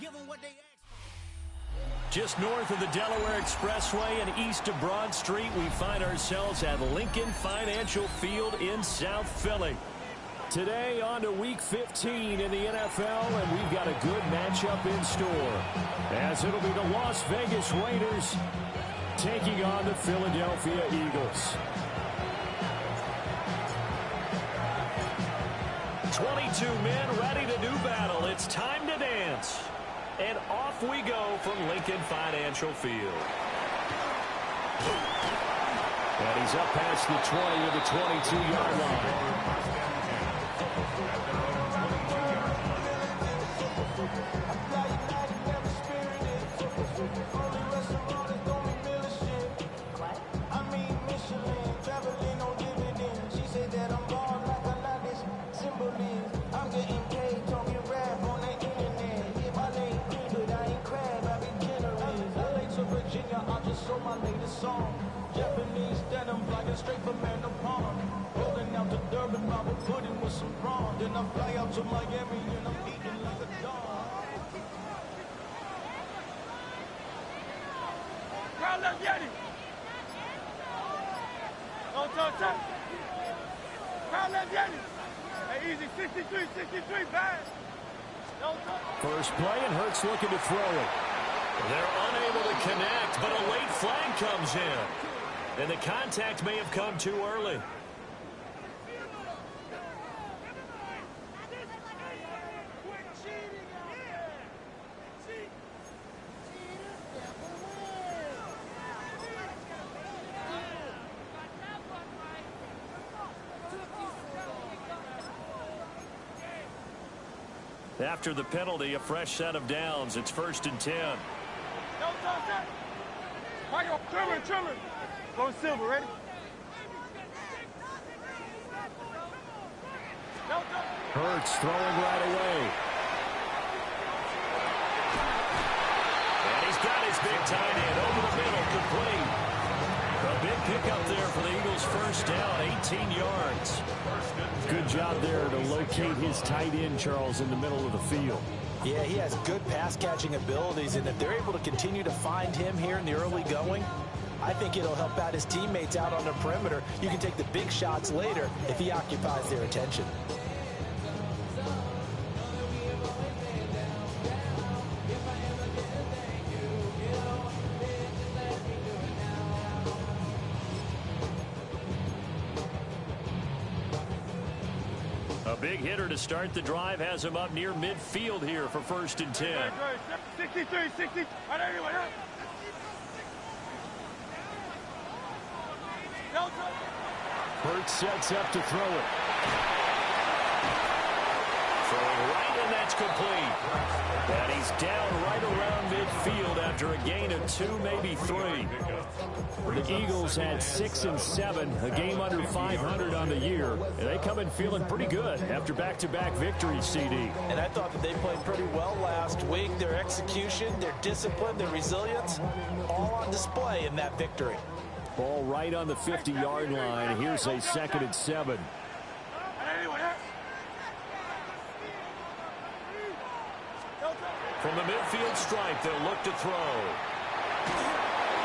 give them what they ask. Just north of the Delaware Expressway and east of Broad Street, we find ourselves at Lincoln Financial Field in South Philly. Today on to Week 15 in the NFL, and we've got a good matchup in store, as it'll be the Las Vegas Raiders taking on the Philadelphia Eagles. 22 men ready to do battle. It's time to dance. And off we go from Lincoln Financial Field. And he's up past the 20 to the 22-yard line. Japanese denim flying straight from Manapon. Rolling out to Durban, Bible pudding with some prawn. Then I fly out to Miami and I'm eating like a dog. Crowd left Yeti. Don't touch it. Crowd left Yeti. Hey, easy, 63, bad. Don't touch. First play, and Hurts looking to throw it. They're unable to connect, but a late flag comes in. And the contact may have come too early. After the penalty, a fresh set of downs. It's 1st and 10. Michael, trimmer. Go silver, ready? Hurts throwing right away. And he's got his big tight end over the middle, complete. A big pickup there for the Eagles' first down, 18 yards. Good job there to locate his tight end, Charles, in the middle of the field. Yeah, he has good pass-catching abilities, and if they're able to continue to find him here in the early going, I think it'll help out his teammates out on the perimeter. You can take the big shots later if he occupies their attention. A big hitter to start the drive has him up near midfield here for 1st and 10. 63. Right everywhere. Hurts sets up to throw it. Throwing right, and that's complete. And he's down right around midfield after a gain of 2, maybe 3. The Eagles had 6 and 7, a game under 500 on the year, and they come in feeling pretty good after back-to-back victories, CD. And I thought that they played pretty well last week. Their execution, their discipline, their resilience, all on display in that victory. Ball right on the 50-yard line. Here's a 2nd and 7. From the midfield stripe, they'll look to throw.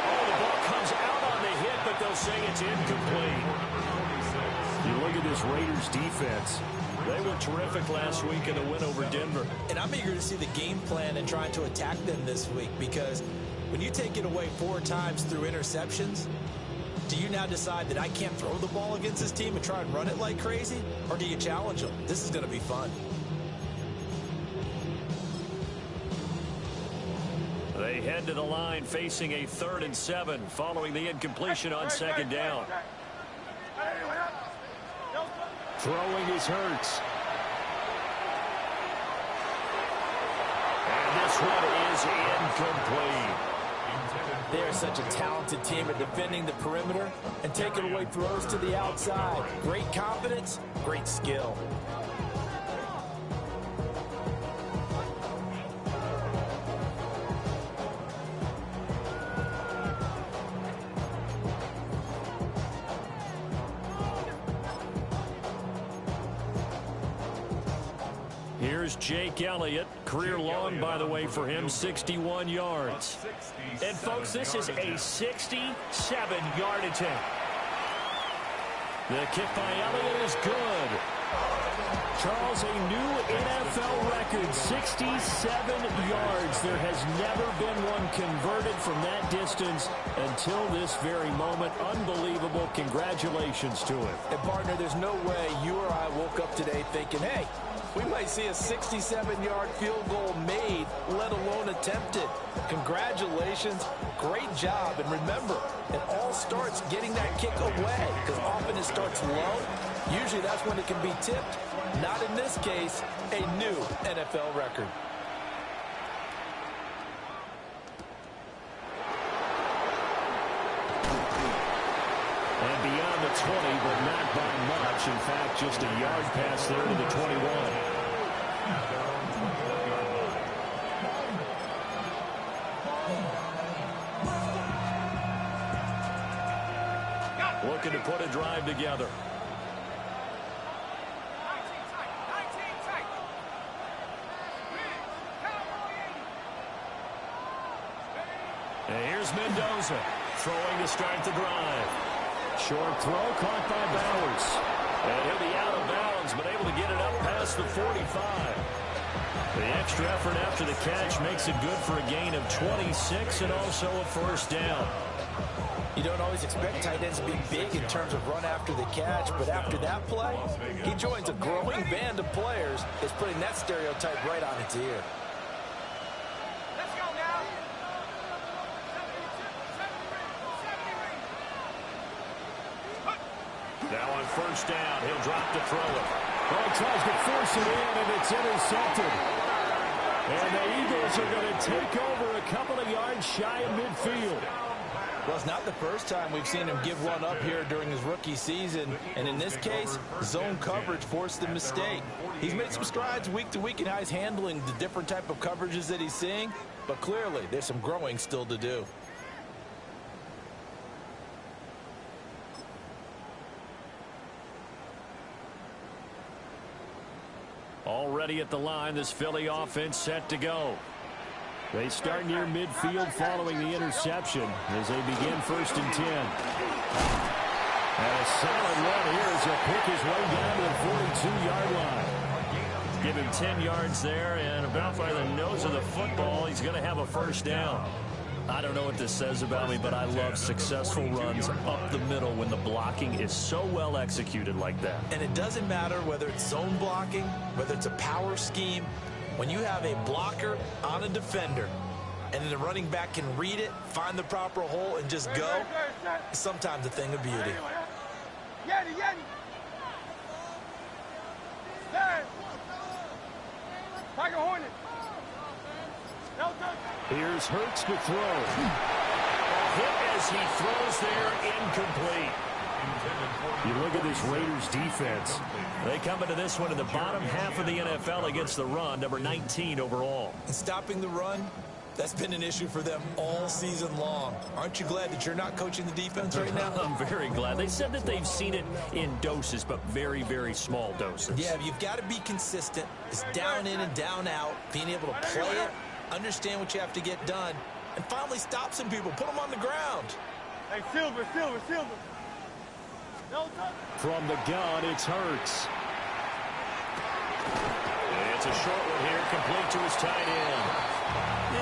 Oh, the ball comes out on the hit, but they'll say it's incomplete. You look at this Raiders defense. They were terrific last week in the win over Denver. And I'm eager to see the game plan and trying to attack them this week, because when you take it away 4 times through interceptions, do you now decide that I can't throw the ball against this team and try and run it like crazy? Or do you challenge them? This is going to be fun. They head to the line facing a 3rd and 7 following the incompletion on 2nd down. Throwing is Hurts. And this one is incomplete. They are such a talented team at defending the perimeter and taking away throws to the outside. Great confidence, great skill. Here's Jake Elliott career long, by the way, for him, 61 yards. And, folks, this is a 67-yard attempt. The kick by Elliott is good. Charles, a new NFL record, 67 yards. There has never been one converted from that distance until this very moment. Unbelievable. Congratulations to him. And, partner, there's no way you or I woke up today thinking, hey, we might see a 67-yard field goal made, let alone attempted. Congratulations. Great job. And remember, it all starts getting that kick away, because often it starts low. Usually that's when it can be tipped. Not in this case, a new NFL record. And beyond the 20, but not by much. In fact, just a yard pass there to the 21. Looking to put a drive together. And here's Mendoza throwing to start the drive. Short throw caught by Bowers. And he'll be out of bounds, but able to get it up past the 45. The extra effort after the catch makes it good for a gain of 26 and also a first down. You don't always expect tight ends to be big in terms of run after the catch, but after that play, he joins a growing band of players that's putting that stereotype right on its ear. Now on first down, he'll drop to throw it. Oh, he tries to force it in, and it's intercepted. And the Eagles are going to take over a couple of yards shy of midfield. Well, it's not the first time we've seen him give one up here during his rookie season. And in this case, zone coverage forced the mistake. He's made some strides week to week in how he's handling the different type of coverages that he's seeing. But clearly, there's some growing still to do. Already at the line, this Philly offense set to go. They start near midfield following the interception as they begin 1st and 10. And a solid run here as he'll pick his way down to the 42-yard line. Give him 10 yards there, and about by the nose of the football, he's going to have a first down. I don't know what this says about me, but I love successful runs up the middle when the blocking is so well executed like that. And it doesn't matter whether it's zone blocking, whether it's a power scheme. When you have a blocker on a defender and then the running back can read it, find the proper hole, and just go, it's sometimes a thing of beauty. Here's Hurts to throw. Hit as he throws there, incomplete. You look at this Raiders defense. They come into this one in the bottom half of the NFL against the run, number 19 overall. And stopping the run, that's been an issue for them all season long. Aren't you glad that you're not coaching the defense right now? I'm very glad. They said that they've seen it in doses, but very, very small doses. Yeah, you've got to be consistent. It's down in and down out, being able to play it, understand what you have to get done, and finally stop some people, put them on the ground. Hey, Silver. From the gun, it's Hurts. It's a short one here, complete to his tight end.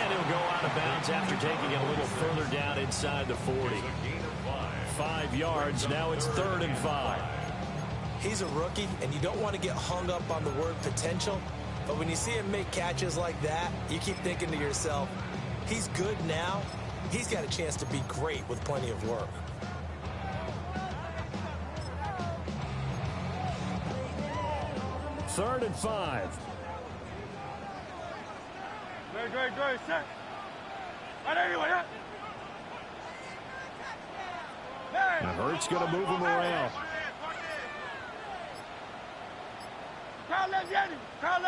And he'll go out of bounds after taking it a little further down inside the 40. 5 yards, now it's 3rd and 5. He's a rookie, and you don't want to get hung up on the word potential, but when you see him make catches like that, you keep thinking to yourself, he's good now. He's got a chance to be great with plenty of work. Third and 5. Great, set. Right anyway, And Hurts going to move him around. Crowd left Yeti. Out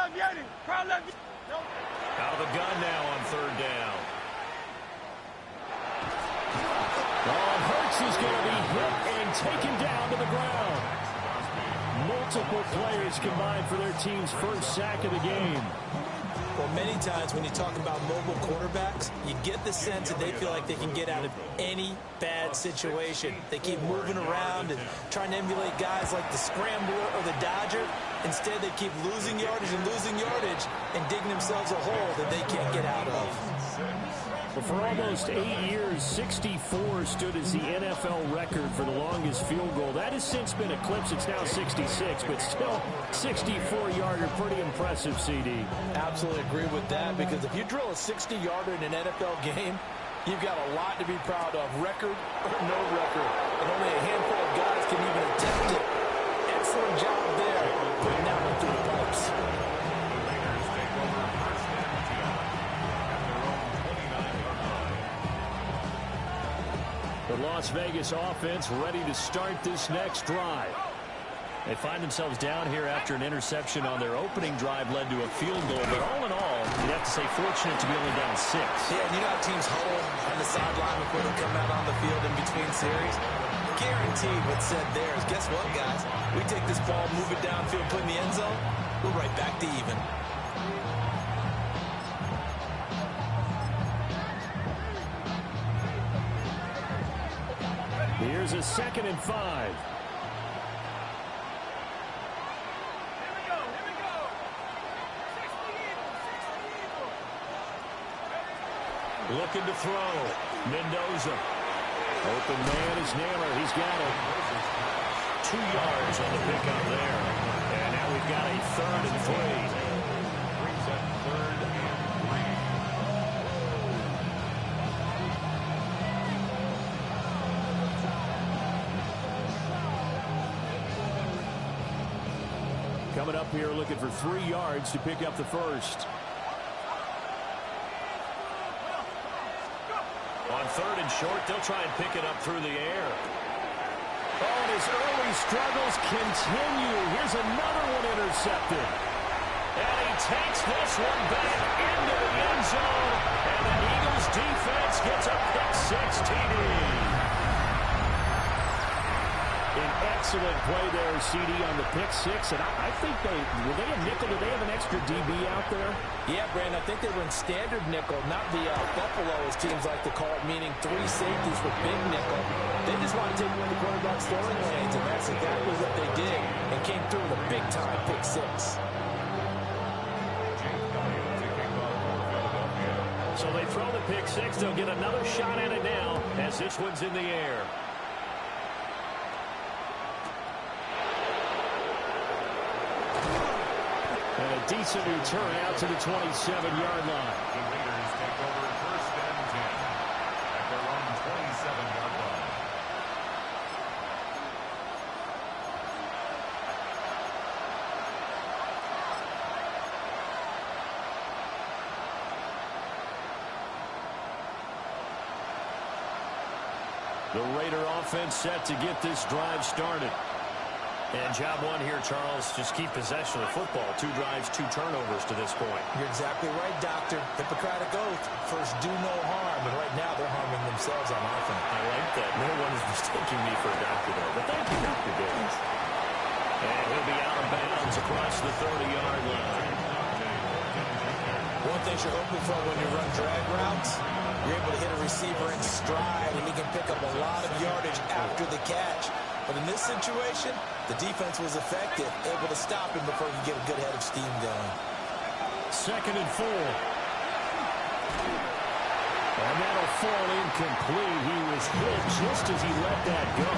of the gun now on 3rd down. Oh, Hurts is going to be hit and taken down to the ground. Multiple players combined for their team's first sack of the game. Well, many times when you talk about mobile quarterbacks, you get the sense that they feel like they can get out of any bad situation. They keep moving around and trying to emulate guys like the Scrambler or the Dodger. Instead, they keep losing yardage and digging themselves a hole that they can't get out of. Well, for almost 8 years, 64 stood as the NFL record for the longest field goal. That has since been eclipsed. It's now 66, but still 64-yarder. Pretty impressive, CD. Absolutely agree with that, because if you drill a 60-yarder in an NFL game, you've got a lot to be proud of, record or no record. And only a handful of guys can even attempt it. Excellent job there, putting that one through the pipes. The Las Vegas offense ready to start this next drive. They find themselves down here after an interception on their opening drive led to a field goal. But all in all, you'd have to say fortunate to be only down 6. Yeah, and you know how teams huddle on the sideline before they come out on the field in between series? Guaranteed what's said there is, guess what, guys? We take this ball, move it downfield, put in the end zone, we're right back to even. Here's a 2nd and 5. Looking to throw. Mendoza. Open man is Naylor. He's got it. 2 yards on the pickup there. And now we've got a 3rd and 3. Coming up here looking for 3 yards to pick up the first. On 3rd and short, they'll try and pick it up through the air. Oh, and his early struggles continue. Here's another one intercepted. And he takes this one back into the end zone. And the Eagles defense gets a pick-6 TD. An excellent play there, CD, on the pick-6. And I think were they a nickel? Did they have an extra DB out there? Yeah, Brandon, I think they were in standard nickel, not the Buffalo, as teams like to call it, meaning 3 safeties with big nickel. They just want to take away the quarterback's throwing lanes, and that's exactly what they did, and came through with a big-time pick-6. So they throw the pick-6. They'll get another shot at it now as this one's in the air. And a decent return out to the 27-yard line. The Raiders take over 1st and 10 at their own 27-yard line. The Raider offense set to get this drive started. And job one here, Charles, just keep possession of the football. 2 drives, 2 turnovers to this point. You're exactly right, Doctor. Hippocratic oath. First, do no harm. And right now, they're harming themselves on offense. I like that. No one is mistaking me for a doctor there. But thank you, Dr. Davis. And he'll be out of bounds across the 30-yard line. One thing you're hoping for when you run drag routes, you're able to hit a receiver in stride, and he can pick up a lot of yardage after the catch. But in this situation, the defense was effective, able to stop him before he get a good head of steam going. 2nd and 4. And that'll fall incomplete. He was hit just as he let that go.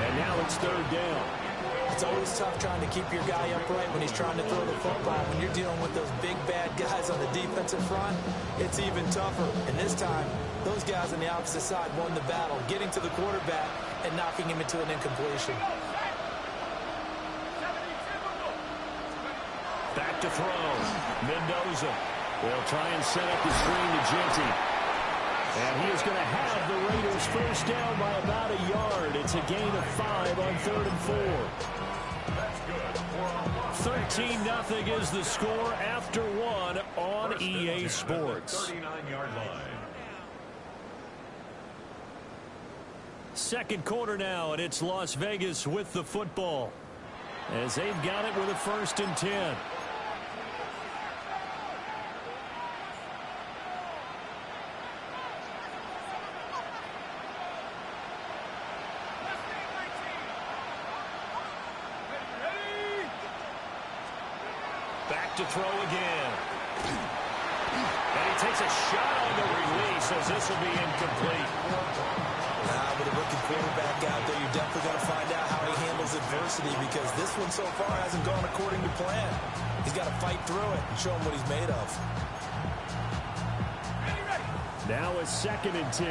And now it's 3rd down. It's always tough trying to keep your guy upright when he's trying to throw the football. When you're dealing with those big, bad guys on the defensive front, it's even tougher. And this time, those guys on the opposite side won the battle, getting to the quarterback and knocking him into an incompletion. Back to throw. Mendoza will try and set up the screen to Genty. And he is going to have the Raiders first down by about a yard. It's a gain of 5 on 3rd and 4. 13-0 is the score after 1 on EA Sports. 39-yard line. 2nd quarter now, and it's Las Vegas with the football, as they've got it with a 1st and 10. to throw again. And he takes a shot on the release as this will be incomplete. With a rookie quarterback out there, you're definitely going to find out how he handles adversity, because this one so far hasn't gone according to plan. He's got to fight through it and show him what he's made of. Now a 2nd and 10.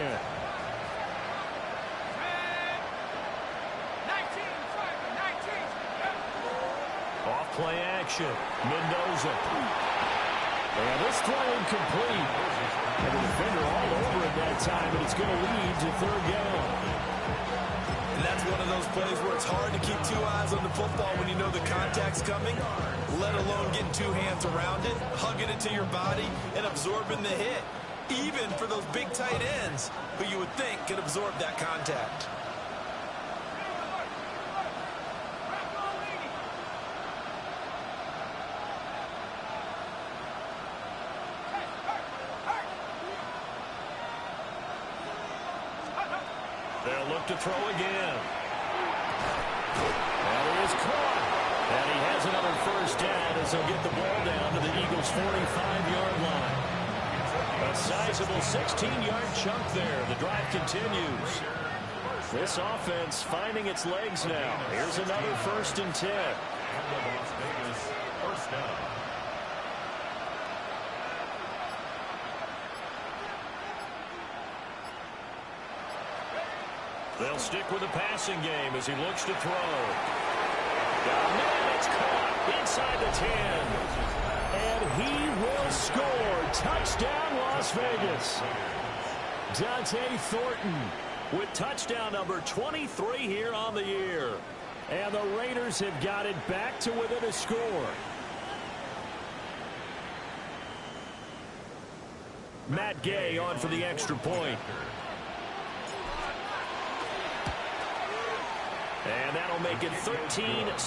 Off play action. Mendoza. And this throw incomplete. And the defender all over it that time, and it's going to lead to 3rd down. And that's one of those plays where it's hard to keep 2 eyes on the football when you know the contact's coming, let alone getting 2 hands around it, hugging it to your body, and absorbing the hit, even for those big tight ends who you would think could absorb that contact. They'll look to throw again. And he is caught. And he has another 1st down as he'll get the ball down to the Eagles' 45-yard line. A sizable 16-yard chunk there. The drive continues. This offense finding its legs now. Here's another 1st and 10. Las Vegas, 1st down. They'll stick with the passing game as he looks to throw. Man, it's caught inside the 10. And he will score. Touchdown, Las Vegas. Dante Thornton with touchdown number 23 here on the year. And the Raiders have got it back to within a score. Matt Gay on for the extra point. And that'll make it 13-7. Makes the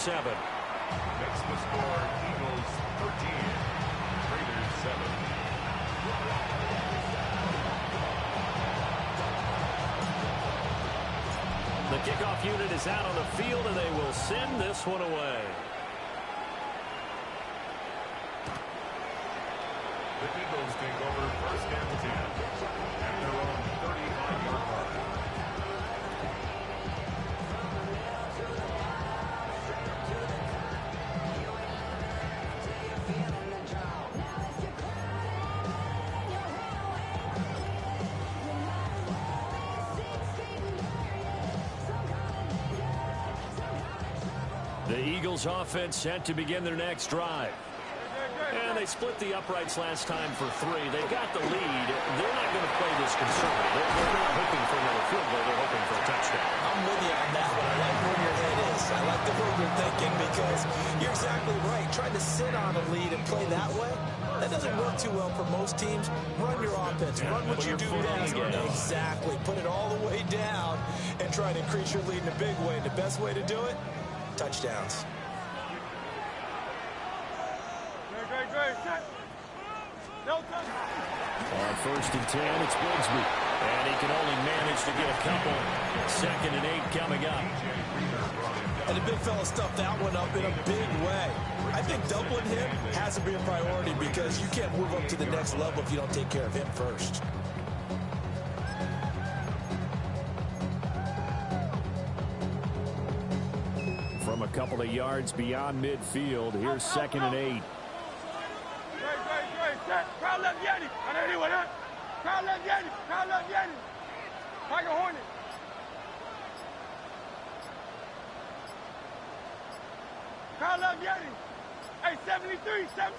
score Eagles 13, Raiders 7. The kickoff unit is out on the field, and they will send this one away. The Eagles take over 1st and 10 at their own 35-yard line. The Eagles offense set to begin their next drive. And they split the uprights last time for 3. They've got the lead. They're not going to play this conservative. They're not hoping for another field goal. They're hoping for a touchdown. I'm with you on that one. I like where your head is. I like the way you're thinking, because you're exactly right. Trying to sit on a lead and play that way, that doesn't work too well for most teams. Run your offense. Run what you do best. Exactly. Put it all the way down and try to increase your lead in a big way. And the best way to do it, touchdowns. On 1st and 10, it's Bigsby. And he can only manage to get a couple. 2nd and 8 coming up. And the big fella stuffed that one up in a big way. I think doubling him has to be a priority, because you can't move up to the next level if you don't take care of him first. From a couple of yards beyond midfield, here's 2nd and 8. Crowd left Yeti. I know anyone, huh? Crowd left Yeti. Crowd left Yeti. Tiger Hornet. Crowd left Yeti. Hey, 73, 7.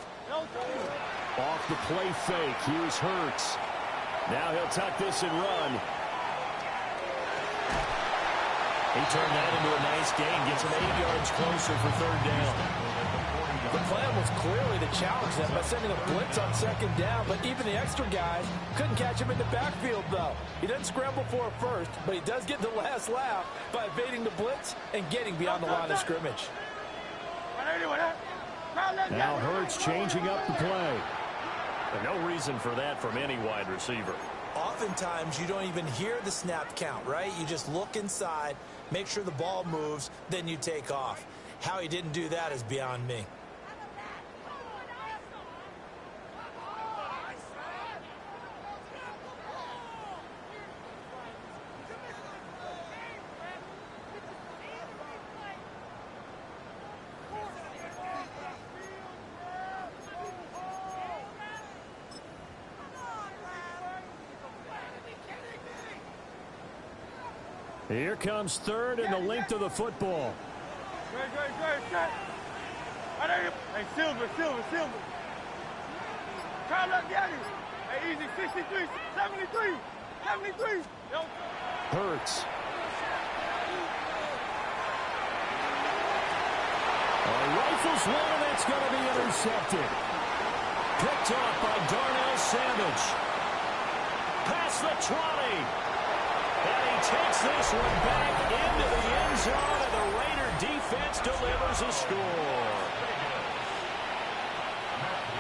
Off the play fake, here's Hurts. Now he'll tuck this and run. He turned that into a nice gain, gets him 8 yards closer for 3rd down. The plan was clearly to challenge them by sending a blitz on 2nd down, but even the extra guys couldn't catch him in the backfield, though. He doesn't scramble for a first, but he does get the last laugh by evading the blitz and getting beyond the line of scrimmage. Now Hurts changing up the play. And no reason for that from any wide receiver. Oftentimes, you don't even hear the snap count, right? You just look inside, make sure the ball moves, then you take off. How he didn't do that is beyond me. Here comes third and the length of the football. Great, set. Hey, Silver. Come up, get it. Hey, easy, 63, 73. Yo. Hurts. Rifles one, and that's going to be intercepted. Picked off by Darnell Savage. Past the 20. And he takes this one back into the end zone, and the Raider defense delivers a score.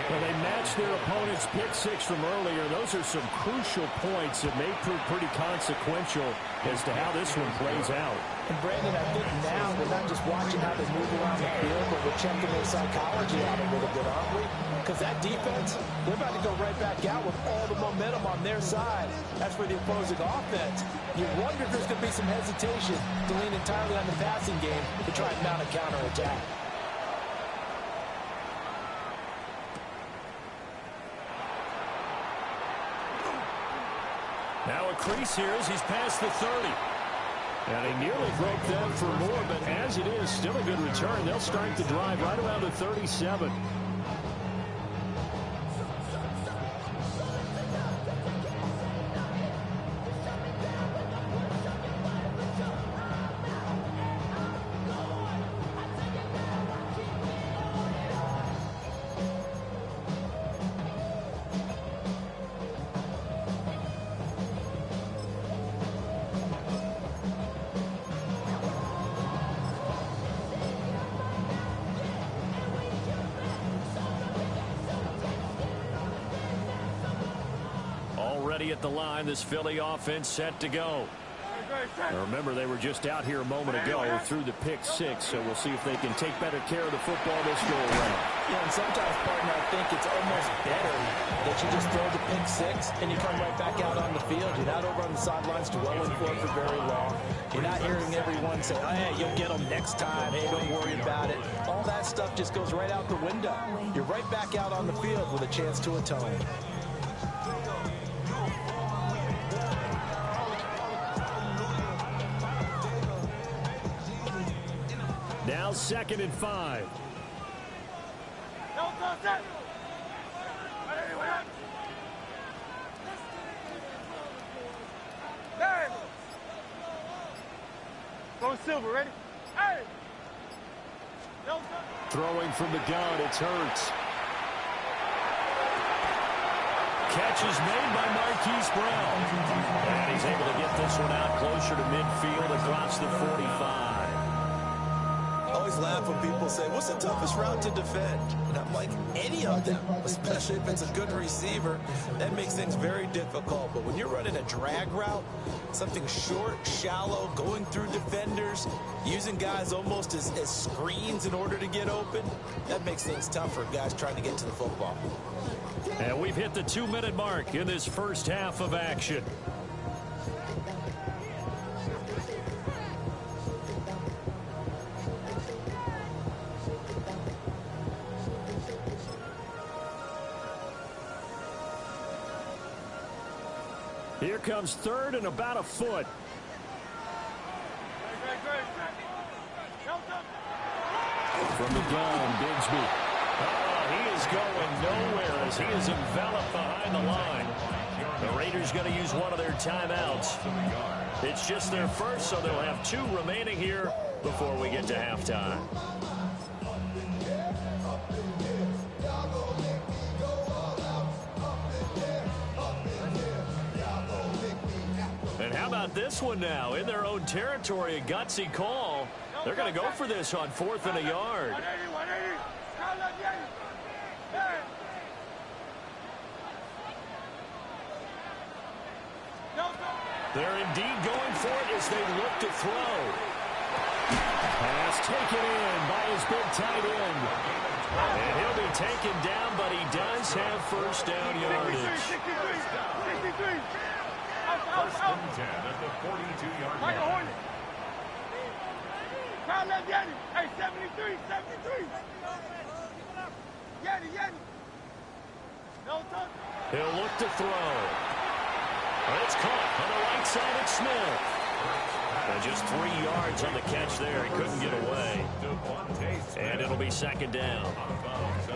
Well, they matched their opponent's pick six from earlier. Those are some crucial points that may prove pretty consequential as to how this one plays out. And Brandon, I think now we're not just watching how they move around the field, but we're checking their psychology out a little bit, aren't we? Because that defense, they're about to go right back out with all the momentum on their side. As for the opposing offense, you wonder if there's going to be some hesitation to lean entirely on the passing game to try and mount a counterattack. Now a crease here as he's past the 30. And he nearly broke that for more, but as it is, still a good return. They'll start the drive right around the 37. At the line, this Philly offense set to go. Now remember, they were just out here a moment ago through the pick six, so we'll see if they can take better care of the football this go around. Yeah, and sometimes, partner, I think it's almost better that you just throw the pick six and you come right back out on the field. You're not over on the sidelines dwelling for it for very long. You're not hearing everyone say, oh, hey, you'll get them next time. Hey, don't worry about it. All that stuff just goes right out the window. You're right back out on the field with a chance to atone. Now 2nd and 5. Go Silver, ready? Hey! Throwing from the gun, it's Hurts. Catch is made by Marquise Brown. And he's able to get this one out closer to midfield across the 45. I always laugh when people say, what's the toughest route to defend? And I'm like, any of them, especially if it's a good receiver. That makes things very difficult. But when you're running a drag route, something short, shallow, going through defenders, using guys almost as screens in order to get open, that makes things tough for guys trying to get to the football. And we've hit the 2-minute mark in this first half of action. Here comes third and about a foot. From the gun, Bigsby. Oh, he is going nowhere as he is enveloped behind the line. The Raiders going to use one of their timeouts. It's just their first, so they'll have 2 remaining here before we get to halftime. And how about this one now? In their own territory, a gutsy call. They're going to go for this on 4th and a yard. They're indeed going for it as they look to throw. Pass taken in by his big tight end. And he'll be taken down, but he does have first down yardage. 63. First and 10 at the 42-yard line. Hornet. Crowd left Yeti. Hey, 73. Yeti. No touch. He'll look to throw. It's caught on the right side of Smith. Just 3 yards on the catch there. He couldn't get away. And it'll be second down.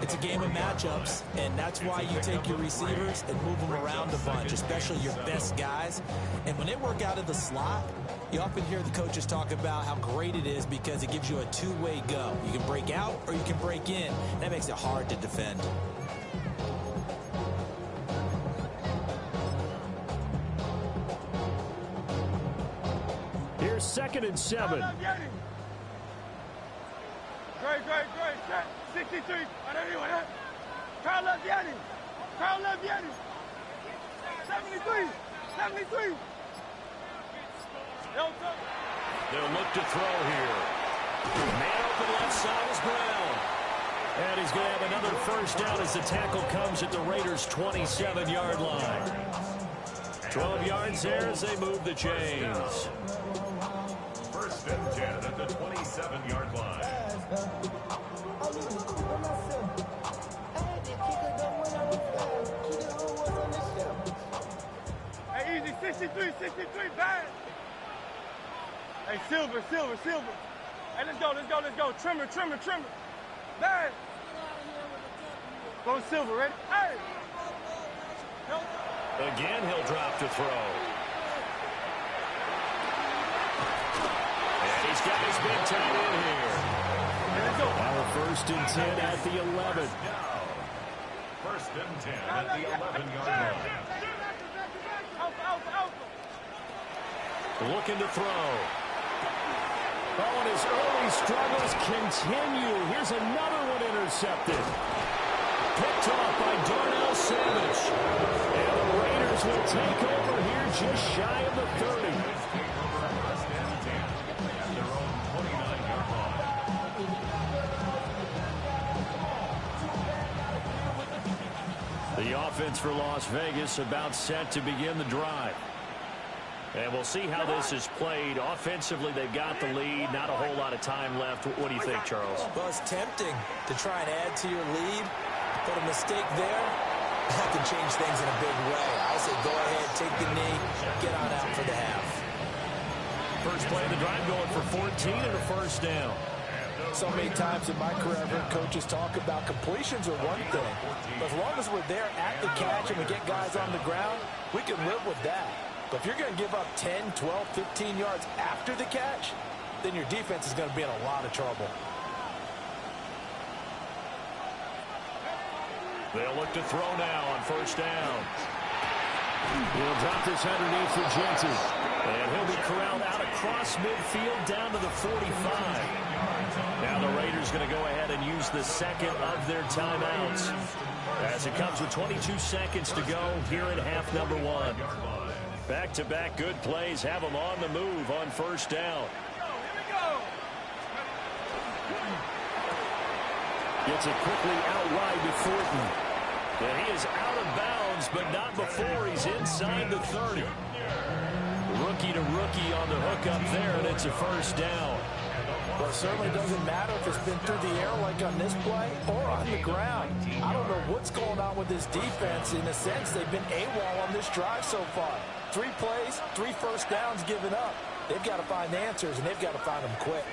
It's a game of matchups, and that's why you take your receivers and move them around a bunch, especially your best guys. And when they work out of the slot, you often hear the coaches talk about how great it is because it gives you a two-way go. You can break out or you can break in. That makes it hard to defend. Here's 2nd and 7. Great. 63. Carl Leviani. 73. They'll look to throw here. Man open left side is Brown. And he's going to have another first down as the tackle comes at the Raiders' 27-yard line. 12 yards there as they move the chains. 1st and 10 at the 27-yard line. Hey, easy. 63, bad. Hey, silver. Hey, let's go. Trimmer. Bad. Go silver, ready? Hey. Again, he'll drop to throw. And he's got his big tight end here. Now 1st and 10 at the 11. 1st and 10 at the 11-yard line. Looking to throw. Oh, and his early struggles continue. Here's another one intercepted. Picked off by Darnell Savage. And the Raiders will take over here just shy of the 30. The offense for Las Vegas about set to begin the drive. And we'll see how this is played. Offensively, they've got the lead. Not a whole lot of time left. What do you think, Charles? Well, it's tempting to try and add to your lead. But a mistake there, that can change things in a big way. I say go ahead, take the knee, get on out for the half. First play of the drive going for 14 and a first down. So many times in my career, I've heard coaches talk about completions are one thing. But as long as we're there at the catch and we get guys on the ground, we can live with that. But if you're going to give up 10, 12, 15 yards after the catch, then your defense is going to be in a lot of trouble. They'll look to throw now on first down. He'll drop this underneath for Jensen. And he'll be corralled out across midfield down to the 45. Now the Raiders going to go ahead and use the second of their timeouts as it comes with 22 seconds to go here in half number 1. Back-to-back good plays have them on the move on first down. Gets it quickly out wide to Thornton. And he is out of bounds, but not before he's inside the 30. Rookie to rookie on the hook up there, and it's a first down. Well, it certainly doesn't matter if it's been through the air like on this play or on the ground. I don't know what's going on with this defense. In a sense, they've been AWOL on this drive so far. 3 plays, 3 first downs given up. They've got to find answers, and they've got to find them quick.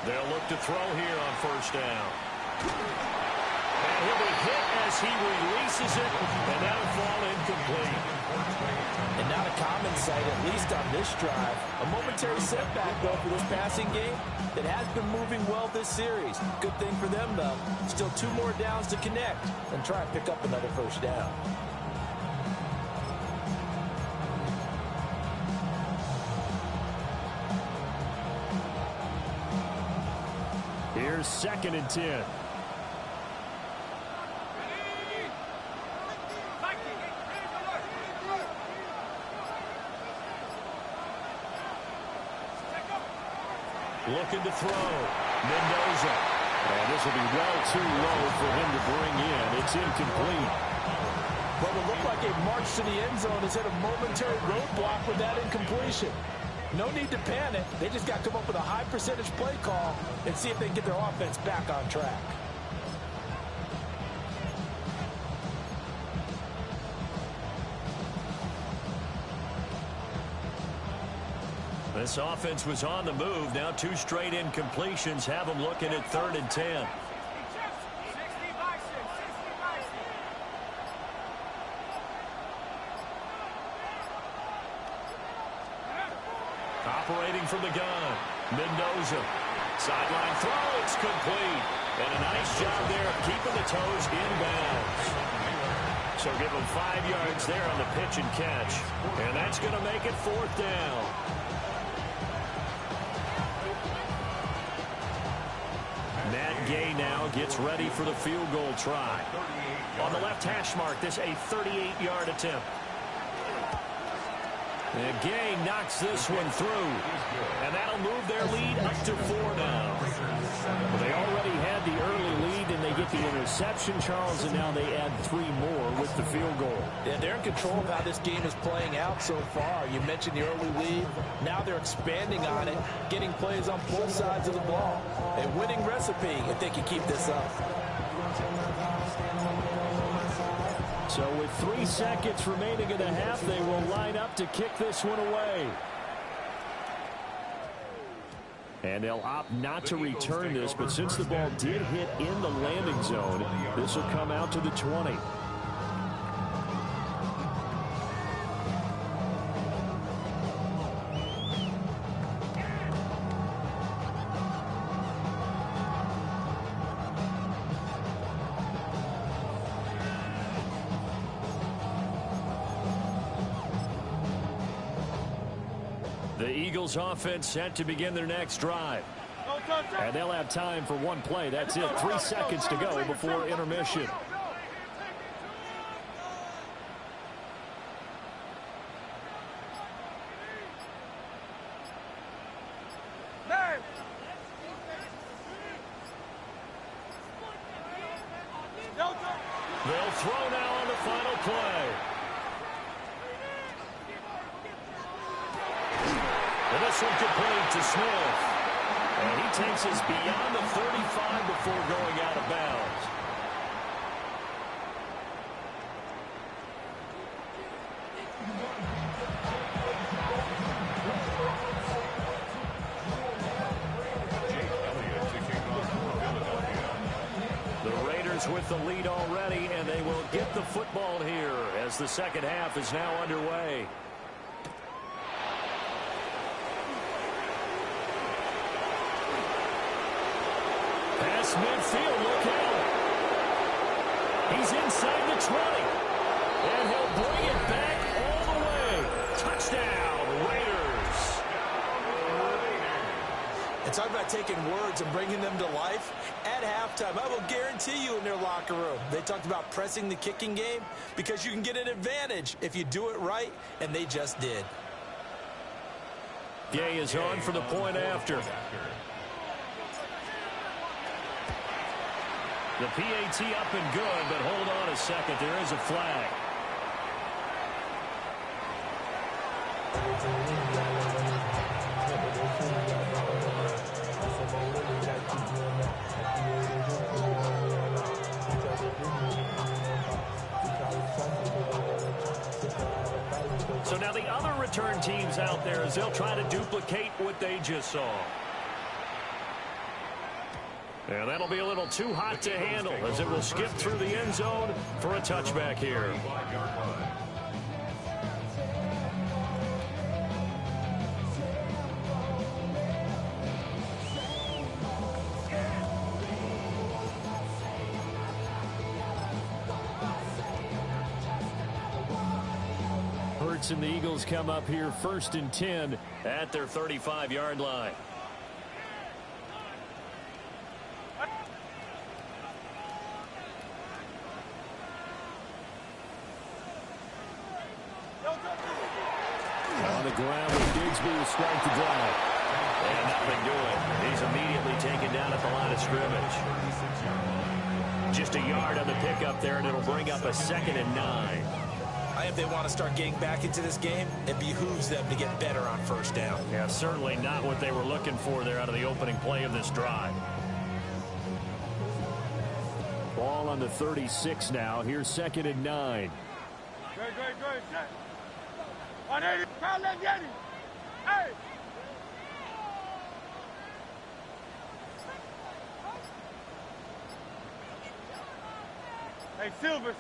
They'll look to throw here on first down. And he'll be hit as he releases it, and that'll fall incomplete. And not a common sight, at least on this drive. A momentary setback, though, for this passing game that has been moving well this series. Good thing for them, though. Still 2 more downs to connect and try and pick up another first down. Here's 2nd and 10. Looking to throw. Mendoza. And this will be well too low for him to bring in. It's incomplete. What will look like a march to the end zone has hit a momentary roadblock with that incompletion. No need to panic. They just got to come up with a high percentage play call and see if they can get their offense back on track. This offense was on the move. Now 2 straight incompletions have them looking at 3rd and 10. Operating from the gun, Mendoza. Sideline throw, it's complete. And a nice job there of keeping the toes inbounds. So give him 5 yards there on the pitch and catch. And that's going to make it 4th down. Matt Gay now gets ready for the field goal try. On the left hash mark, this a 38-yard attempt. And Gay knocks this one through. And that'll move their lead up to 4 now. Well, they already had the early lead, and they get the interception, Charles, and now they add 3 more with the field goal. Yeah, they're in control of how this game is playing out so far. You mentioned the early lead. Now they're expanding on it, getting plays on both sides of the ball. A winning recipe if they can keep this up. So with 3 seconds remaining in the half, they will line up to kick this one away. And they'll opt not to return this, but since the ball did hit in the landing zone, this will come out to the 20. The Eagles offense set to begin their next drive. And they'll have time for 1 play. That's it. 3 seconds to go before intermission. They'll throw now on the final play. And this one complete to Smith. And he takes us beyond the 35 before going out of bounds. The Raiders with the lead already, and they will get the football here as the second half is now underway. Pass midfield, look out. He's inside the 20. And he'll bring it back all the way. Touchdown, Raiders. And talk about taking words and bringing them to life. At halftime, I will guarantee you in their locker room, they talked about pressing the kicking game because you can get an advantage if you do it right, and they just did. Gay is on for the point after. The PAT up and good, but hold on a second. There is a flag. So now the other return teams out there as they'll try to duplicate what they just saw. And that'll be a little too hot to handle as it will skip through the end zone for a touchback here. Hurts and the Eagles come up here 1st and 10 at their 35-yard line. On the ground with Digsby to strike the drive. And nothing doing. He's immediately taken down at the line of scrimmage. Just a yard on the pickup there, and it'll bring up a 2nd and 9. If they want to start getting back into this game, it behooves them to get better on 1st down. Yeah, certainly not what they were looking for there out of the opening play of this drive. Ball on the 36 now. Here's 2nd and 9. Good. 180. Call that Yeti. Hey. Hey, Silver.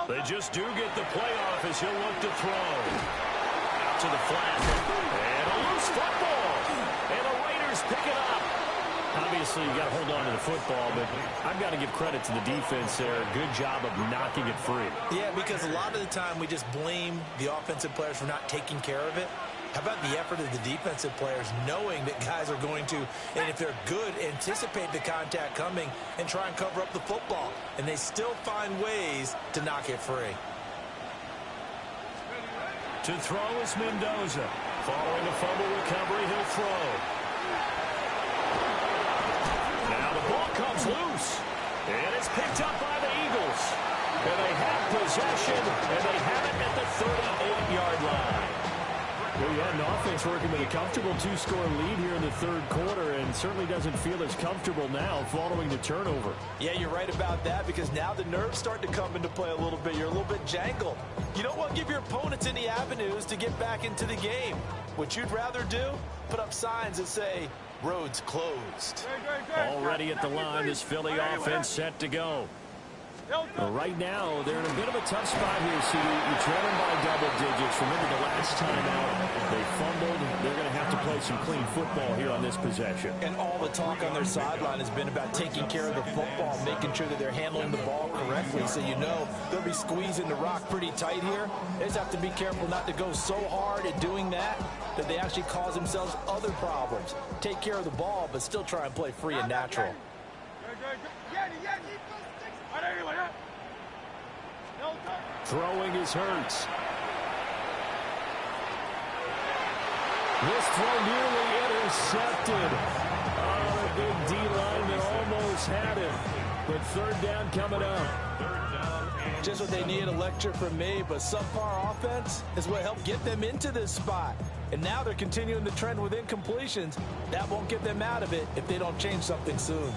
They just do get the playoff as he'll look to throw. Out to the flat. And a loose football. And the Raiders pick it up. Obviously, you got to hold on to the football, but I've got to give credit to the defense there. Good job of knocking it free. Yeah, because a lot of the time we just blame the offensive players for not taking care of it. How about the effort of the defensive players knowing that guys are going to, and if they're good, anticipate the contact coming and try and cover up the football. And they still find ways to knock it free. To throw is Mendoza. Following a fumble recovery, he'll throw. Now the ball comes loose. And it's picked up by the Eagles. And they have possession, and they have it at the 38-yard line. Well, you had an offense working with a comfortable 2-score lead here in the third quarter, and certainly doesn't feel as comfortable now following the turnover. Yeah, you're right about that, because now the nerves start to come into play a little bit. You're a little bit jangled. You don't want to give your opponents any avenues to get back into the game. What you'd rather do, put up signs that say, roads closed. Already at the line, this Philly offense set to go. Well, right now, they're in a bit of a tough spot here, so you're trailing by double digits. Remember the last time out, they fumbled. They're going to have to play some clean football here on this possession. And all the talk on their sideline has been about taking care of the football, making sure that they're handling the ball correctly. So you know they'll be squeezing the rock pretty tight here. They just have to be careful not to go so hard at doing that they actually cause themselves other problems. Take care of the ball, but still try and play free and natural. Throwing is Hurts. This throw nearly intercepted. Oh, the big D lineman almost had it. But third down coming up. Just what they need, a lecture from me, but subpar offense is what helped get them into this spot. And now they're continuing the trend with incompletions. That won't get them out of it if they don't change something soon.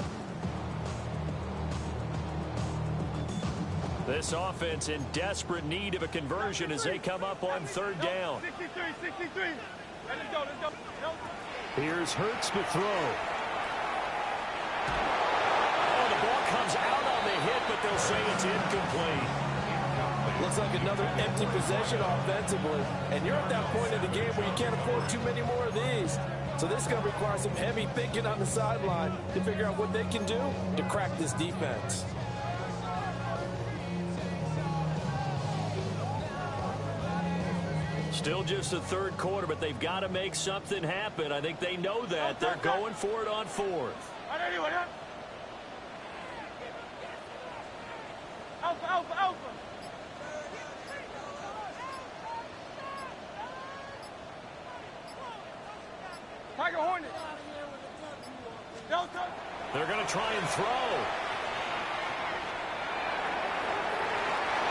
This offense in desperate need of a conversion as they come up on third down. 63. Let's go. Here's Hurts to throw. Oh, the ball comes out on the hit, but they'll say it's incomplete. Looks like another empty possession offensively. And you're at that point in the game where you can't afford too many more of these. So this is going to require some heavy thinking on the sideline to figure out what they can do to crack this defense. Still just the third quarter, but they've got to make something happen. I think they know that. They're going for it on fourth. Alpha. Tiger Hornet. Delta. They're going to try and throw.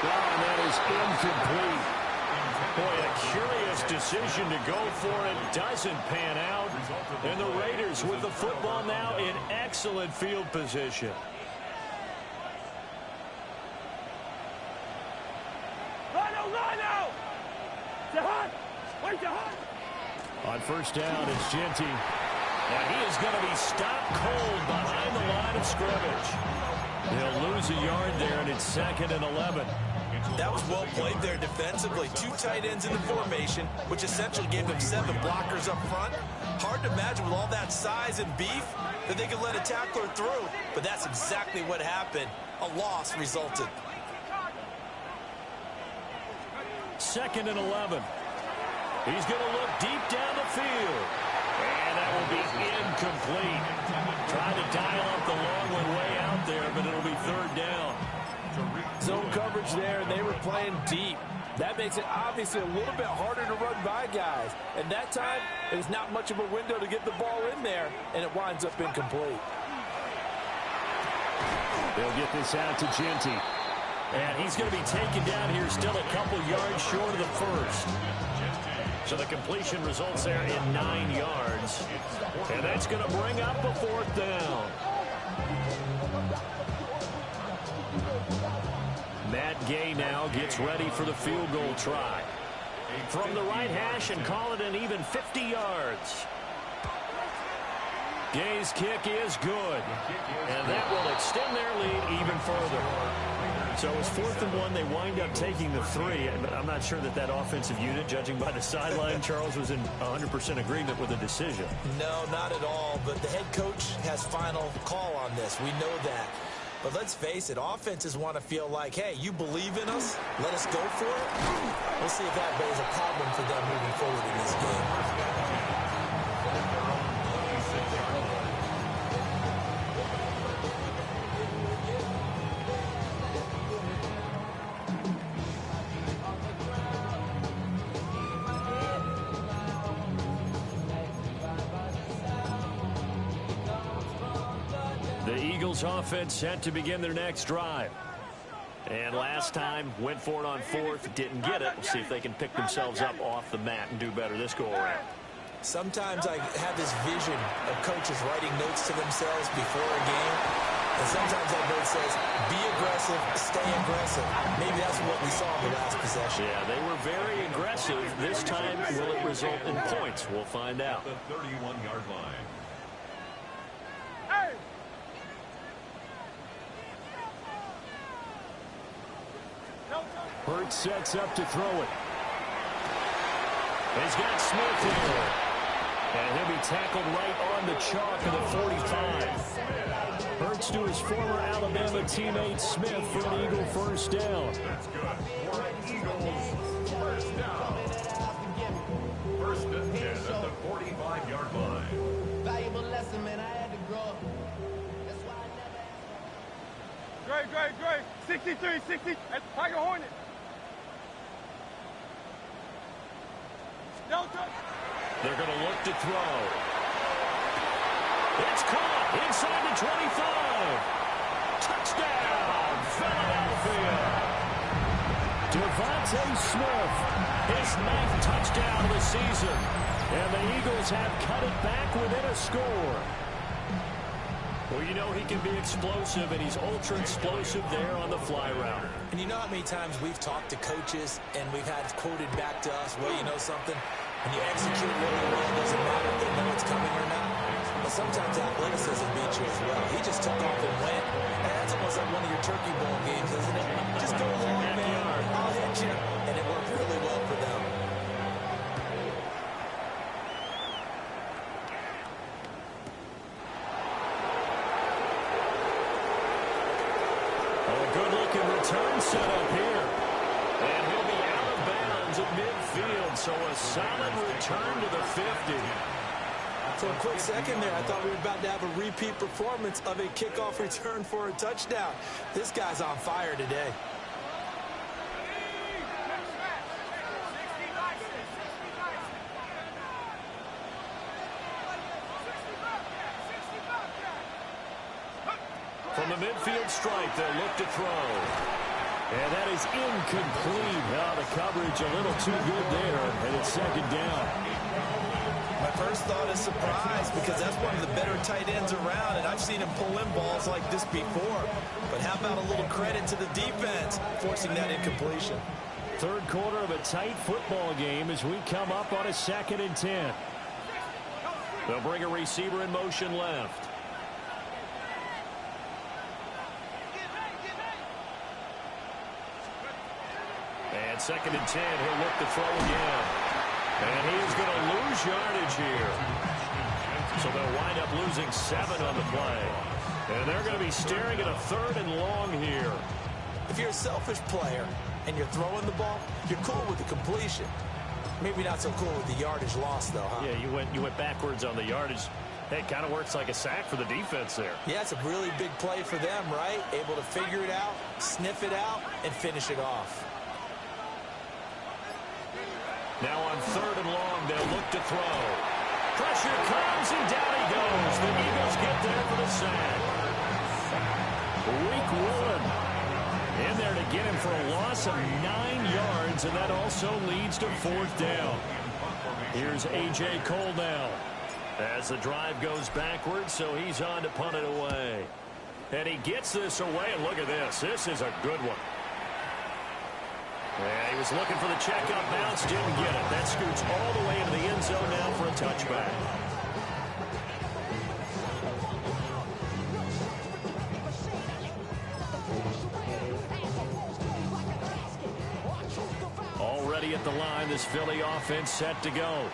And that is incomplete. Boy, a curious decision to go for it. Doesn't pan out. And the Raiders with the football now in excellent field position. On first down, it's Genty. And he is going to be stopped cold behind the line of scrimmage. They'll lose a yard there, and it's 2nd and 11. That was well played there defensively. 2 tight ends in the formation, which essentially gave them 7 blockers up front. Hard to imagine with all that size and beef that they could let a tackler through, but that's exactly what happened. A loss resulted. 2nd and 11. He's going to look deep down the field. And that will be incomplete. Trying to dial up the long one way out there, but it'll be third down. Zone coverage there, and they were playing deep. That makes it obviously a little bit harder to run by guys. And that time, there's not much of a window to get the ball in there, and it winds up incomplete. They'll get this out to Genty. And he's going to be taken down here still a couple yards short of the first. So the completion results there in 9 yards. And that's going to bring up a 4th down. Matt Gay now gets ready for the field goal try. From the right hash and call it an even 50 yards. Gay's kick is good. And that will extend their lead even further. So it's 4th and 1. They wind up taking the 3. But I'm not sure that that offensive unit, judging by the sideline, Charles, was in 100% agreement with the decision. No, not at all. But the head coach has final call on this. We know that. But let's face it, offenses want to feel like, hey, you believe in us? Let us go for it? We'll see if that is a problem for them moving forward in this game. Offense set to begin their next drive. And last time went for it on 4th, didn't get it. We'll see if they can pick themselves up off the mat and do better this go around. Sometimes I have this vision of coaches writing notes to themselves before a game, and sometimes that note says be aggressive, stay aggressive. Maybe that's what we saw in the last possession. Yeah, they were very aggressive. This time will it result in points? We'll find out. The 31-yard line. Hurts sets up to throw it. He's got Smith here. And he'll be tackled right on the chalk of the 45. Hurts to his former Alabama teammate Smith for an Eagle first down. That's good. For an Eagles first down. First and 10 at the 45-yard line. Valuable lesson, man. I had to grow up. That's why I never asked. Great. 63, 60. That's Tiger Hornet. Don't touch. They're going to look to throw. It's caught inside the 25. Touchdown, Philadelphia. Devontae Smith, his 9th touchdown of the season. And the Eagles have cut it back within a score. Well, you know he can be explosive, and he's ultra-explosive there on the fly route. And you know how many times we've talked to coaches, and we've had quoted back to us, well, you know something? When you execute really well, it doesn't matter if they know it's coming or not. But sometimes athleticism beats you as well. He just took off and went. And that's almost like one of your Turkey Bowl games, isn't it? Just go along, man. I'll hit you. And it worked really well for them. A good-looking return set up here. And he'll be out of bounds at midfield, so a solid return to the 50. For a quick second there, I thought we were about to have a repeat performance of a kickoff return for a touchdown. This guy's on fire today. From the midfield stripe, they'll look to throw. And that is incomplete. Now the coverage a little too good there, and it's 2nd down. My first thought is surprise, because that's one of the better tight ends around, and I've seen him pull in balls like this before. But how about a little credit to the defense forcing that incompletion? 3rd quarter of a tight football game as we come up on a 2nd and 10. They'll bring a receiver in motion left. And 2nd and 10, he'll look to throw again. And he is going to lose yardage here. So they'll wind up losing 7 on the play. And they're going to be staring at a 3rd and long here. If you're a selfish player and you're throwing the ball, you're cool with the completion. Maybe not so cool with the yardage loss, though, huh? Yeah, you went backwards on the yardage. It kind of works like a sack for the defense there. Yeah, it's a really big play for them, right? Able to figure it out, sniff it out, and finish it off. Now on 3rd and long, they'll look to throw. Pressure comes, and down he goes. The Eagles get there for the sack. Week 1 in there to get him for a loss of 9 yards, and that also leads to 4th down. Here's A.J. Cole now as the drive goes backwards, so he's on to punt it away. And he gets this away, and look at this. This is a good one. Yeah, he was looking for the check-up bounce, didn't get it. That scoots all the way into the end zone now for a touchback. at the line. This Philly offense set to go.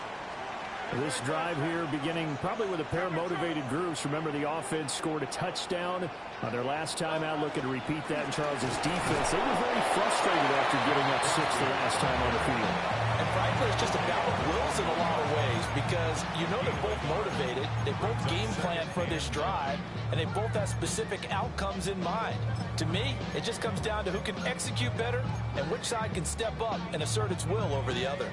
This drive here beginning probably with a pair of motivated groups. Remember, the offense scored a touchdown on their last time out, looking to repeat that in Charles's defense. They were very frustrated after giving up 6 the last time on the field. And frankly, it's just a battle of wills in a lot of ways because you know they're both motivated. They both game plan for this drive, and they both have specific outcomes in mind. To me, it just comes down to who can execute better and which side can step up and assert its will over the other.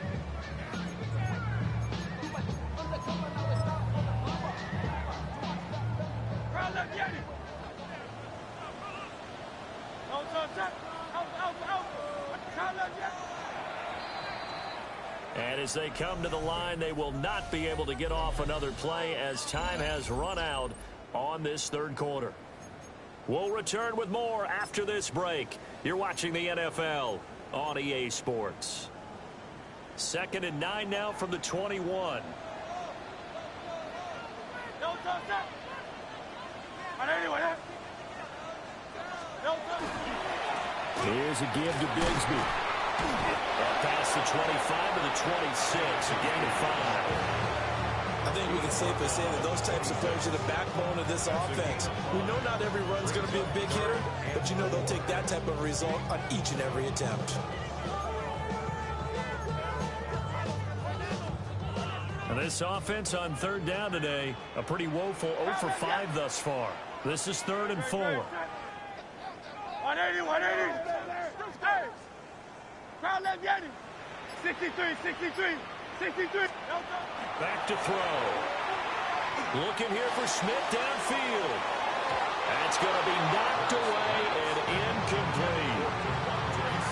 And as they come to the line, they will not be able to get off another play as time has run out on this third quarter. We'll return with more after this break. You're watching the NFL on EA Sports. 2nd and 9 now from the 21. Here's a give to Bigsby. Past the 25 to the 26, a gain of 5. I think we can safely say that those types of players are the backbone of this offense. We know not every run's going to be a big hitter, but you know they'll take that type of result on each and every attempt. And this offense on 3rd down today, a pretty woeful 0 for 5 thus far. This is 3rd and 4. 180, 180. Hey. Crowd left Yeti. 63, 63, 63. Back to throw. Looking here for Smith downfield. That's going to be knocked away and incomplete.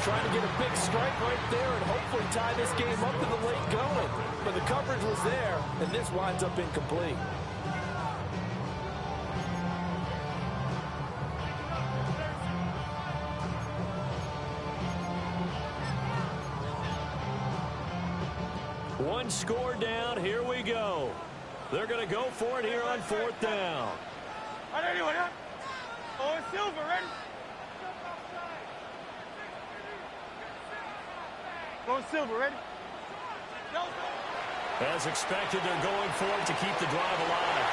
Trying to get a big strike right there and hopefully tie this game up in the late going. But the coverage was there, and this winds up incomplete. One score down. Here we go. They're going to go for it here on 4th down. Oh, it's Silver, ready? Go Silver, ready? As expected, they're going for it to keep the drive alive.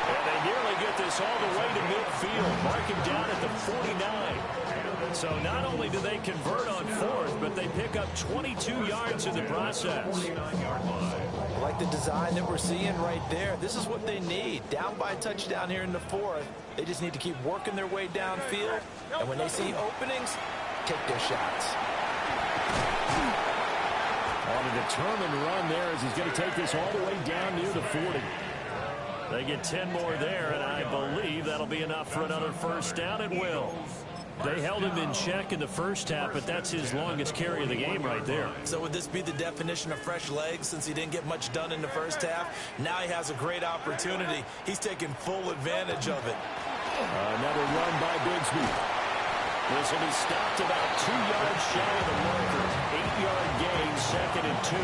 And they nearly get this all the way to midfield, marking down at the 49. So not only do they convert on 4th, but they pick up 22 yards in the process. I like the design that we're seeing right there. This is what they need. Down by a touchdown here in the 4th. They just need to keep working their way downfield. And when they see openings, take their shots. On a determined run there as he's going to take this all the way down near the 40. They get 10 more there, and I believe that'll be enough for another 1st down. It will. They held him in check in the first half, but that's his longest carry of the game right there. So would this be the definition of fresh legs since he didn't get much done in the first half? Now he has a great opportunity. He's taking full advantage of it. Another run by Bigsby. This will be stopped about 2 yards shy of the marker. 8-yard gain, 2nd and 2.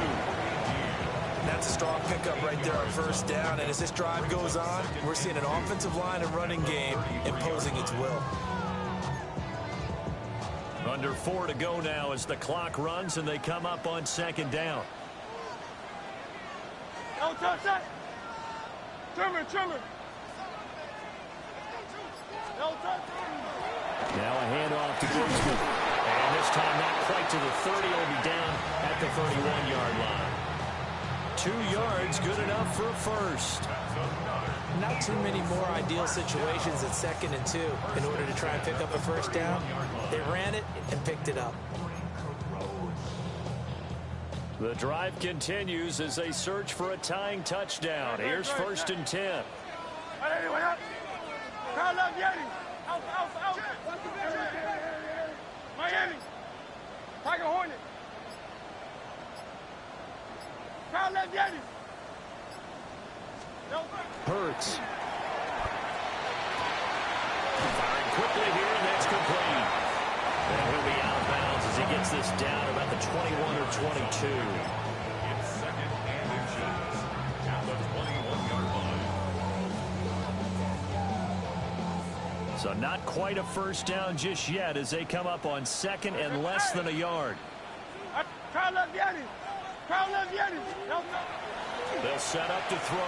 That's a strong pickup right there on 1st down. And as this drive goes on, we're seeing an offensive line and running game imposing its will. Under 4 to go now as the clock runs and they come up on 2nd down. No touch that. Trimmer. No touch. Now a handoff to Bigsby. And this time not quite to the 30. Will be down at the 31-yard line. 2 yards, good enough for a first. Not too many more ideal situations at 2nd and 2 in order to try and pick up a 1st down. They ran it and picked it up. The drive continues as they search for a tying touchdown. Here's 1st and 10. Crowd left Yeti. Out. Miami. Tiger Hornet. Crowd left Yeti. Hurts. Firing quickly here, and that's complete. And he'll be out of bounds as he gets this down about the 21 or 22. It's 2nd and inches at the 21-yard line. So not quite a 1st down just yet as they come up on 2nd and less than a yard. Carlos viene. Carlos viene. They'll set up to throw.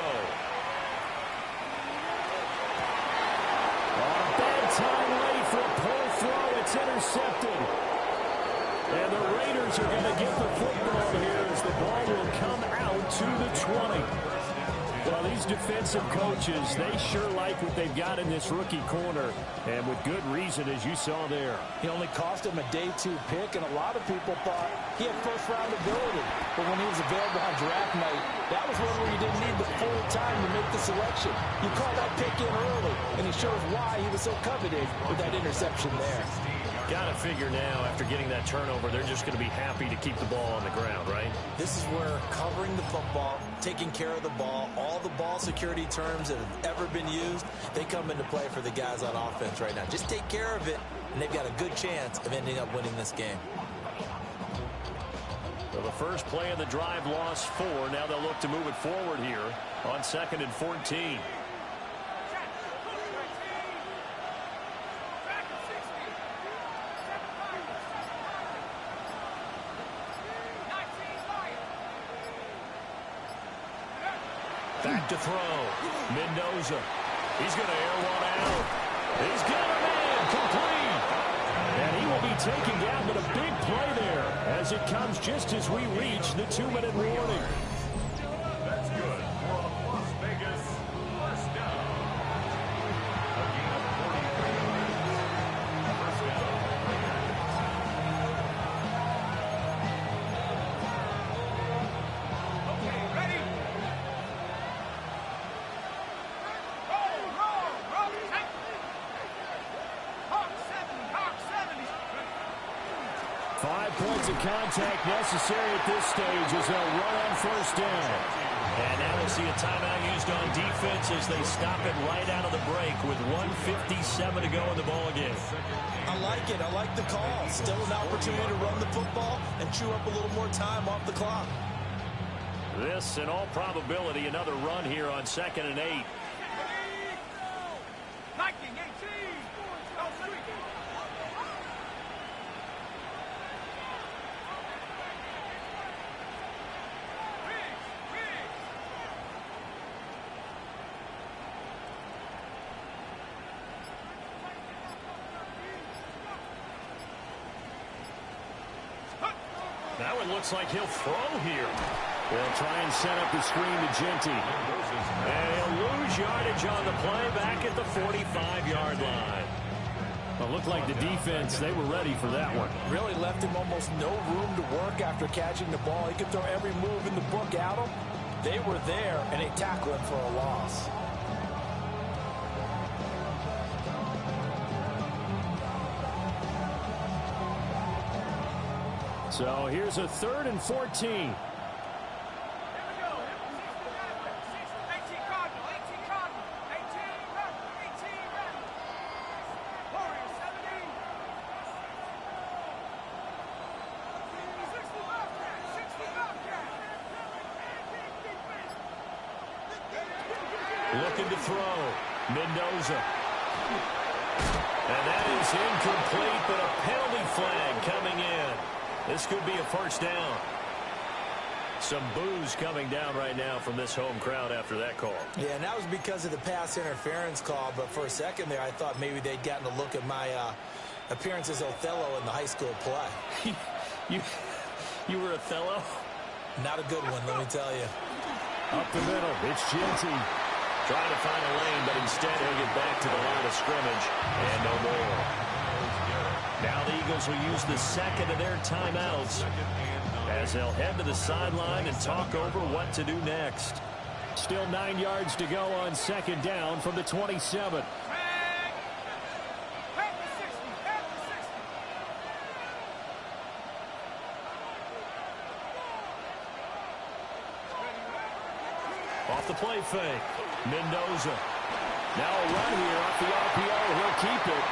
Bad time late for a poor throw. It's intercepted. And the Raiders are going to get the football here as the ball will come out to the 20. Well, these defensive coaches, they sure like what they've got in this rookie corner, and with good reason, as you saw there. He only cost him a day 2 pick, and a lot of people thought he had first-round ability. But when he was available on draft night, that was one where you didn't need the full time to make the selection. You call that pick in early, and he shows why he was so coveted with that interception there. Got to figure now, after getting that turnover, they're just going to be happy to keep the ball on the ground, right? This is where covering the football, taking care of the ball, all the ball security terms that have ever been used, they come into play for the guys on offense right now. Just take care of it, and they've got a good chance of ending up winning this game. So the first play of the drive lost 4. Now they'll look to move it forward here on 2nd and 14. Back to throw. Mendoza. He's going to air one out. He's got a man complete. And he will be taken down, but a big play there as it comes just as we reach the 2-minute warning. That's good for a Las Vegas first down. A gain of 43 yards. First down. Okay, ready? Roll, tight. Hawk 70, Hawk 70. 5 points of contact necessary at this stage as they'll run on first down. And now we'll see a timeout used on defense as they stop it right out of the break with 1:57 to go in the ball game. I like it. I like the call. Still an opportunity to run the football and chew up a little more time off the clock. This, in all probability, another run here on 2nd and 8. Lightning 18. Oh, 3. Now it looks like he'll throw here. They'll try and set up the screen to Genty. And he'll lose yardage on the play back at the 45-yard line. Well, it looked like the defense, they were ready for that one. Really left him almost no room to work after catching the ball. He could throw every move in the book at him. They were there, and they tackled him for a loss. So here's a 3rd and 14. Looking to throw. Mendoza. And that is incomplete, but a penalty flag coming in. This could be a first down. Some boos coming down right now from this home crowd after that call. Yeah, and that was because of the pass interference call. But for a second there, I thought maybe they'd gotten a look at my appearance as Othello in the high school play. You were Othello? Not a good one, let me tell you. Up the middle, it's Genty. Trying to find a lane, but instead he'll get back to the line of scrimmage. And no more. Now the Eagles will use the second of their timeouts as they'll head to the sideline and talk over what to do next. Still 9 yards to go on 2nd down from the 27. Off the play fake. Mendoza. Now a run here off the RPO. He'll keep it.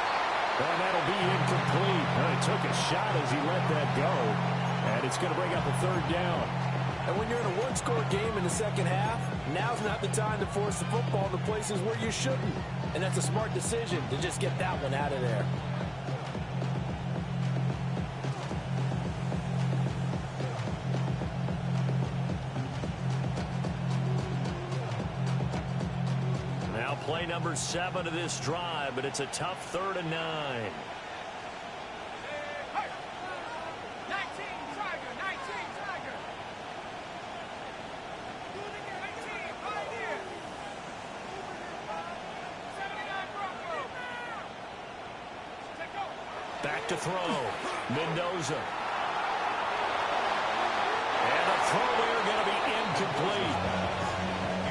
And that'll be incomplete. He took a shot as he let that go. And it's going to bring up a 3rd down. And when you're in a one-score game in the second half, now's not the time to force the football to places where you shouldn't. And that's a smart decision to just get that one out of there. Play number 7 of this drive, but it's a tough 3rd and 9. Back to throw. Mendoza. And the throw there going to be incomplete.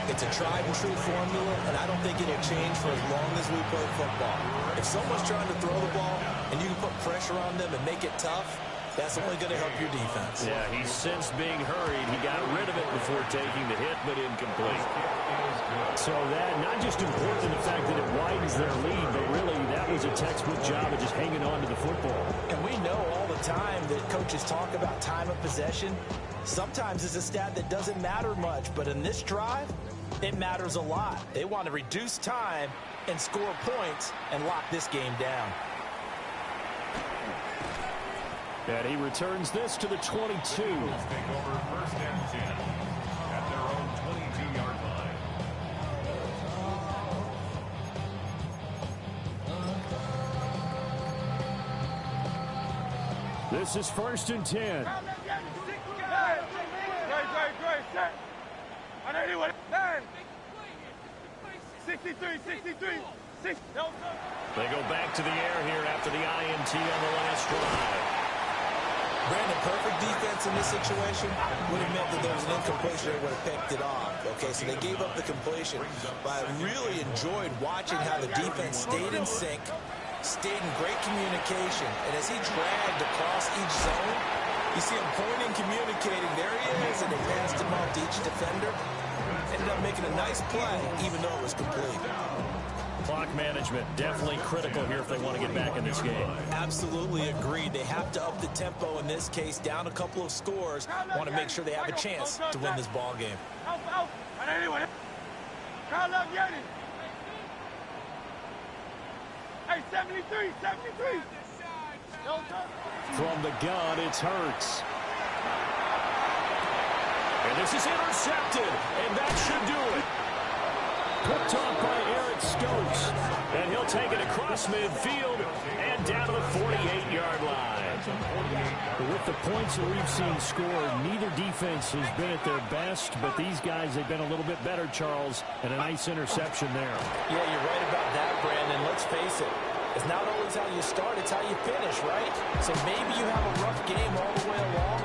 It's a tried and true formula, and I don't think it'll change for as long as we play football. If someone's trying to throw the ball and you can put pressure on them and make it tough, that's only going to help your defense. Yeah, he's since being hurried. He got rid of it before taking the hit, but incomplete. So that, not just important in the fact that it widens their lead, but really that was a textbook job of just hanging on to the football. And we know all the time that coaches talk about time of possession. Sometimes it's a stat that doesn't matter much, but in this drive, it matters a lot. They want to reduce time and score points and lock this game down. And he returns this to the 22. Take over 1st and 10 at their own 22-yard line. This is 1st and 10. Great. Set. On anyone. 9. 63. 6. They go back to the air here after the INT on the last drive. Brandon, perfect defense in this situation would have meant that there was an incompletion. They would have picked it off. Okay, so they gave up the completion. But I really enjoyed watching how the defense stayed in sync, stayed in great communication. And as he dragged across each zone, you see him pointing, communicating. There he is, and they passed him off to each defender. Ended up making a nice play, even though it was complete. Clock management definitely critical here if they want to get back in this game. Absolutely agreed. They have to up the tempo in this case, down a couple of scores. Want to make sure they have a chance to win this ball game. Out. On anyone. Call up Yeti. Hey, 73. From the gun, it's Hurts. And this is intercepted, and that should do it. Picked off by Eric Stokes. And he'll take it across midfield and down to the 48-yard line. But with the points that we've seen scored, neither defense has been at their best, but these guys, they've been a little bit better, Charles, and a nice interception there. Yeah, you're right about that, Brandon. Let's face it. It's not always how you start, it's how you finish, right? So maybe you have a rough game all the way along.